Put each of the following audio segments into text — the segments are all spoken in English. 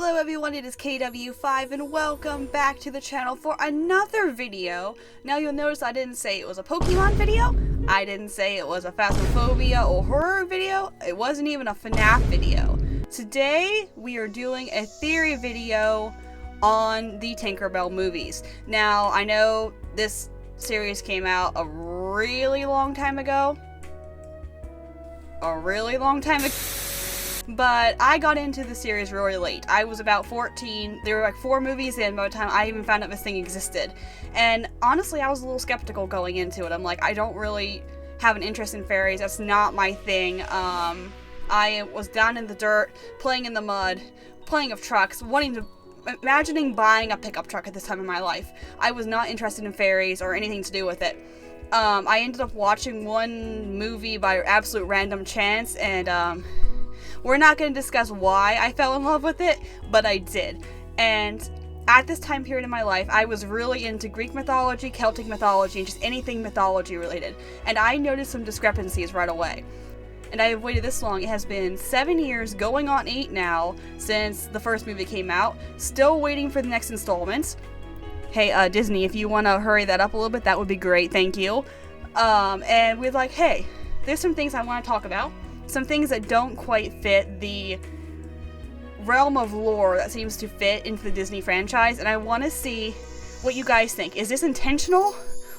Hello everyone, it is KW5 and welcome back to the channel for another video. Now you'll notice I didn't say it was a Pokemon video, I didn't say it was a Phasmophobia or horror video, it wasn't even a FNAF video. Today we are doing a theory video on the Tinkerbell movies. Now I know this series came out a really long time ago. But I got into the series really late. I was about 14. There were like 4 movies in by the time I even found out this thing existed. And honestly, I was a little skeptical going into it. I'm like, I don't really have an interest in fairies. That's not my thing. I was down in the dirt, playing in the mud, playing with trucks, imagining buying a pickup truck at this time in my life. I was not interested in fairies or anything to do with it. I ended up watching one movie by absolute random chance, and we're not going to discuss why I fell in love with it, but I did. And at this time period in my life, I was really into Greek mythology, Celtic mythology, and just anything mythology related. And I noticed some discrepancies right away. And I have waited this long. It has been 7 years, going on 8 now, since the first movie came out. Still waiting for the next installment. Hey, Disney, if you want to hurry that up a little bit, that would be great, thank you. And we're like, hey, there's some things I want to talk about. Some things that don't quite fit the realm of lore that seems to fit into the Disney franchise, and I want to see what you guys think. Is this intentional,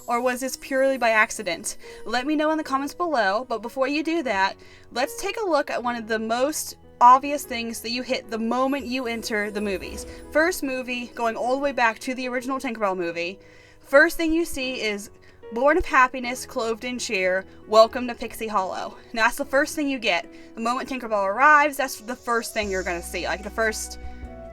or was this purely by accident? Let me know in the comments below, but before you do that, let's take a look at one of the most obvious things that you hit the moment you enter the movies. First movie, going all the way back to the original Tinkerbell movie, first thing you see is born of happiness, clothed in cheer, welcome to Pixie Hollow. Now that's the first thing you get. The moment Tinkerbell arrives, that's the first thing you're gonna see. Like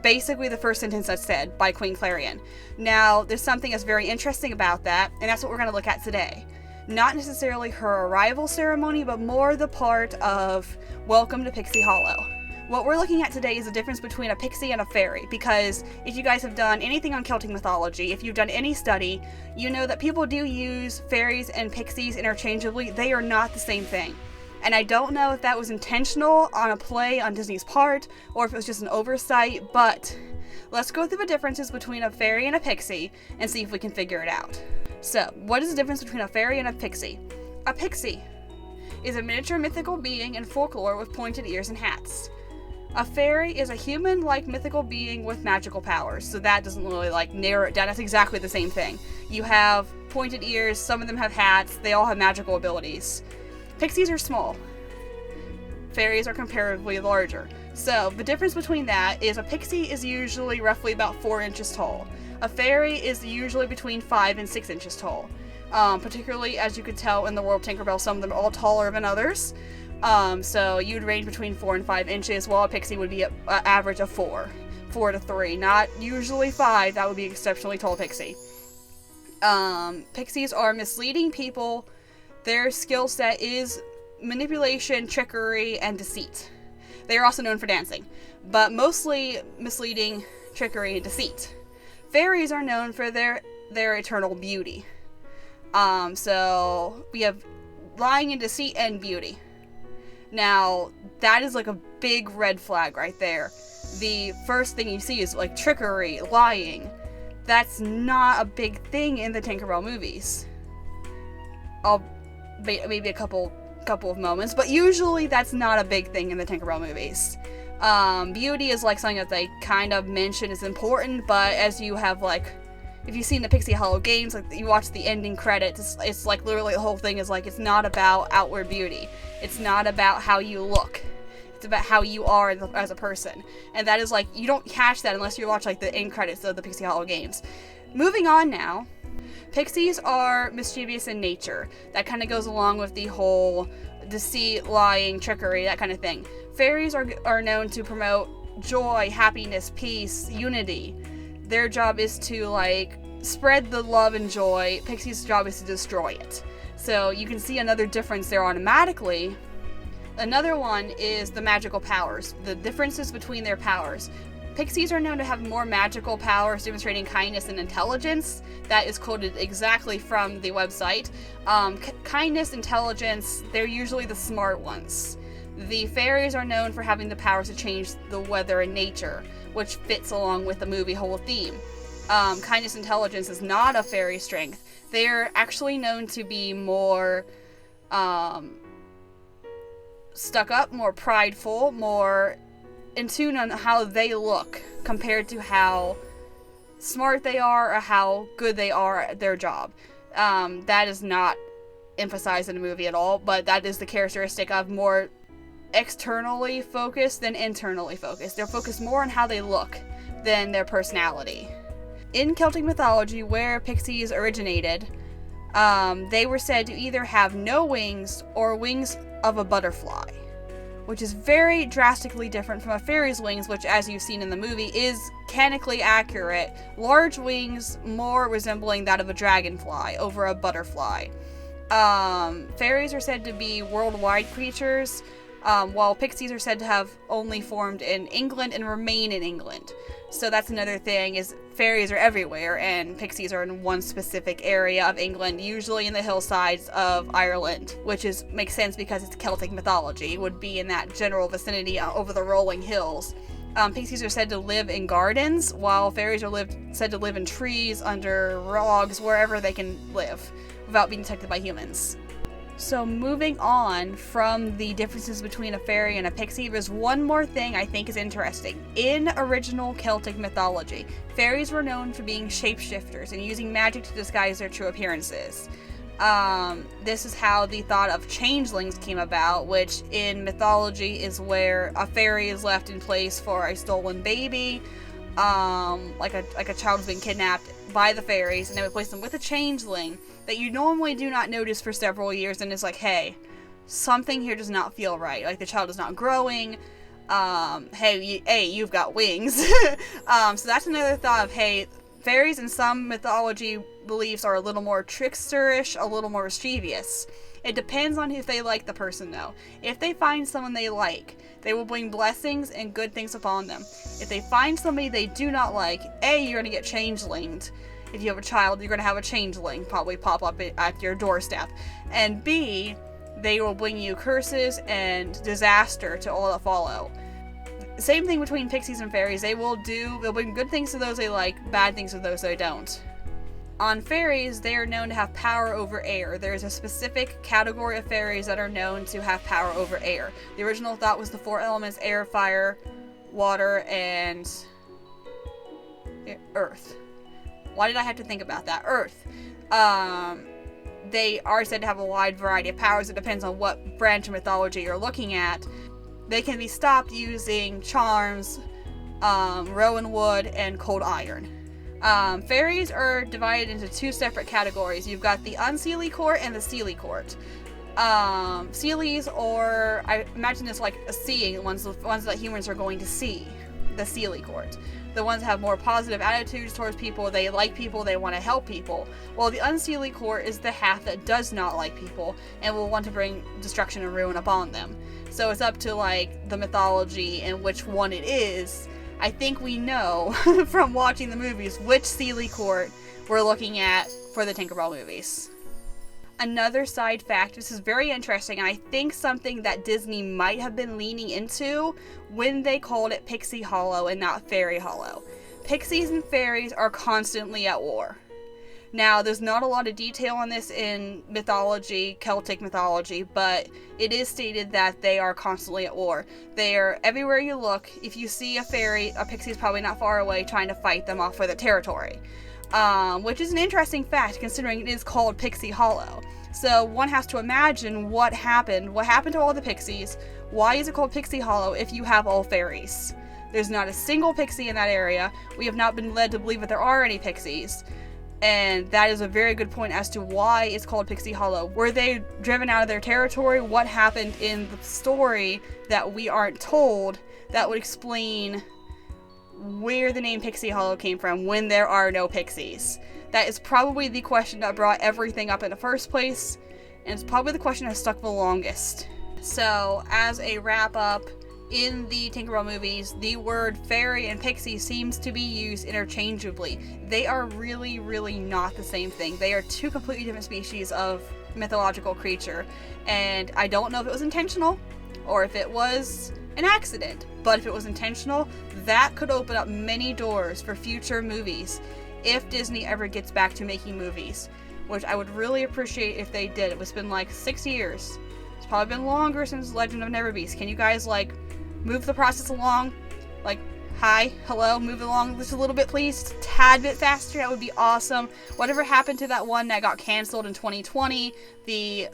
basically the first sentence that's said by Queen Clarion. Now, there's something that's very interesting about that, and that's what we're gonna look at today. Not necessarily her arrival ceremony, but more the part of welcome to Pixie Hollow. What we're looking at today is the difference between a pixie and a fairy, because if you guys have done anything on Celtic mythology, if you've done any study, you know that people do use fairies and pixies interchangeably. They are not the same thing. And I don't know if that was intentional on a play on Disney's part, or if it was just an oversight, but let's go through the differences between a fairy and a pixie and see if we can figure it out. So, what is the difference between a fairy and a pixie? A pixie is a miniature mythical being in folklore with pointed ears and hats. A fairy is a human-like mythical being with magical powers, so that doesn't really narrow it down. That's exactly the same thing. You have pointed ears, some of them have hats, they all have magical abilities. Pixies are small. Fairies are comparatively larger. So the difference between that is a pixie is usually roughly about 4 inches tall. A fairy is usually between 5 and 6 inches tall. Particularly, as you could tell in the world of Tinkerbell, some of them are all taller than others. So you'd range between 4 and 5 inches, while a pixie would be an average of 4 to 3, not usually 5. That would be an exceptionally tall pixie. Pixies are misleading people. Their skill set is manipulation, trickery, and deceit. They are also known for dancing, but mostly misleading, trickery, and deceit. Fairies are known for their eternal beauty. So we have lying and deceit and beauty. Now, that is a big red flag right there. The first thing you see is trickery, lying. That's not a big thing in the Tinkerbell movies. Maybe a couple of moments, but usually that's not a big thing in the Tinkerbell movies. Beauty is something that they kind of mention is important, but as you have if you've seen the Pixie Hollow games, you watch the ending credits, it's literally the whole thing is it's not about outward beauty. It's not about how you look. It's about how you are as a person. And that is you don't catch that unless you watch the end credits of the Pixie Hollow games. Moving on now, pixies are mischievous in nature. That kind of goes along with the whole deceit, lying, trickery, that kind of thing. Fairies are known to promote joy, happiness, peace, unity. Their job is to spread the love and joy. Pixie's job is to destroy it. So you can see another difference there automatically. Another one is the magical powers, the differences between their powers. Pixies are known to have more magical powers, demonstrating kindness and intelligence. That is quoted exactly from the website. Kindness, intelligence, they're usually the smart ones. The fairies are known for having the powers to change the weather and nature, which fits along with the movie whole theme. Kindness intelligence is not a fairy strength. They're actually known to be more stuck up, more prideful, more in tune on how they look compared to how smart they are or how good they are at their job. That is not emphasized in the movie at all, but that is the characteristic of more externally focused than internally focused. They're focused more on how they look than their personality. In Celtic mythology, where pixies originated, they were said to either have no wings or wings of a butterfly, which is very drastically different from a fairy's wings, which, as you've seen in the movie, is canonically accurate. Large wings more resembling that of a dragonfly over a butterfly. Fairies are said to be worldwide creatures, while pixies are said to have only formed in England and remain in England. So that's another thing, is fairies are everywhere, and pixies are in one specific area of England, usually in the hillsides of Ireland, which makes sense because it's Celtic mythology, would be in that general vicinity over the rolling hills. Pixies are said to live in gardens, while fairies are said to live in trees, under logs, wherever they can live, without being detected by humans. So moving on from the differences between a fairy and a pixie, there's one more thing I think is interesting. In original Celtic mythology, fairies were known for being shapeshifters and using magic to disguise their true appearances. This is how the thought of changelings came about, which in mythology is where a fairy is left in place for a stolen baby, like a child has been kidnapped by the fairies, and they would place them with a changeling that you normally do not notice for several years, and it's like, hey, something here does not feel right. Like, the child is not growing. Hey, you've got wings. So that's another thought of, hey, fairies in some mythology beliefs are a little more tricksterish, a little more mischievous. It depends on if they like the person, though. If they find someone they like, they will bring blessings and good things upon them. If they find somebody they do not like, A, you're going to get changelinged. If you have a child, you're going to have a changeling probably pop up at your doorstep. And B, they will bring you curses and disaster to all that follow. Same thing between pixies and fairies. They'll bring good things to those they like, bad things to those they don't. On fairies, they are known to have power over air. There's a specific category of fairies that are known to have power over air. The original thought was the four elements: air, fire, water, and earth. Why did I have to think about that? Earth. They are said to have a wide variety of powers. It depends on what branch of mythology you're looking at. They can be stopped using charms, rowan wood, and cold iron. Fairies are divided into two separate categories. You've got the uneasily court and the seelie court. Seelies, or I imagine it's like a seeing, the ones that humans are going to see. The seelie court. The ones that have more positive attitudes towards people, they like people, they want to help people. While the uneasily court is the half that does not like people and will want to bring destruction and ruin upon them. So it's up to like the mythology and which one it is. I think we know from watching the movies which seelie court we're looking at for the Tinkerbell movies. Another side fact, this is very interesting, and I think something that Disney might have been leaning into when they called it Pixie Hollow and not Fairy Hollow. Pixies and fairies are constantly at war. Now, there's not a lot of detail on this in mythology, Celtic mythology, but it is stated that they are constantly at war. They are everywhere you look. If you see a fairy, a pixie is probably not far away trying to fight them off for their territory. Which is an interesting fact considering it is called Pixie Hollow. So one has to imagine what happened to all the pixies. Why is it called Pixie Hollow if you have all fairies? There's not a single pixie in that area. We have not been led to believe that there are any pixies. And that is a very good point as to why it's called Pixie Hollow. Were they driven out of their territory? What happened in the story that we aren't told that would explain where the name Pixie Hollow came from when there are no pixies? That is probably the question that brought everything up in the first place, and it's probably the question that stuck the longest. So, as a wrap-up, in the Tinkerbell movies, the word fairy and pixie seems to be used interchangeably. They are really, really not the same thing. They are two completely different species of mythological creature, and I don't know if it was intentional. or if it was an accident. But if it was intentional, that could open up many doors for future movies if Disney ever gets back to making movies, which I would really appreciate if they did. It's been like 6 years. It's probably been longer since Legend of Neverbeast. Can you guys, like, move the process along? Like, hi, hello, move along just a little bit, please. Just a tad bit faster. That would be awesome. Whatever happened to that one that got canceled in 2020, the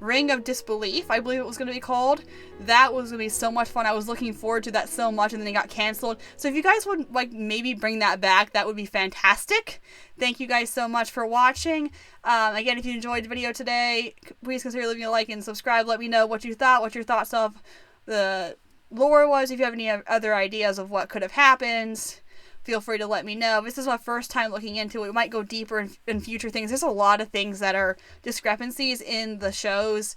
Ring of Disbelief, I believe it was going to be called. That was going to be so much fun. I was looking forward to that so much, and then it got canceled. So if you guys would, like, maybe bring that back, that would be fantastic. Thank you guys so much for watching. Again, if you enjoyed the video today, please consider leaving a like and subscribe. Let me know what you thought, what your thoughts of the lore was. If you have any other ideas of what could have happened, feel free to let me know. This is my first time looking into it. We might go deeper in future things. There's a lot of things that are discrepancies in the shows,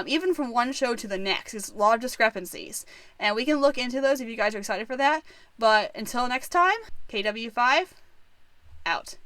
even from one show to the next. There's a lot of discrepancies. And we can look into those if you guys are excited for that. But until next time, KW5, out.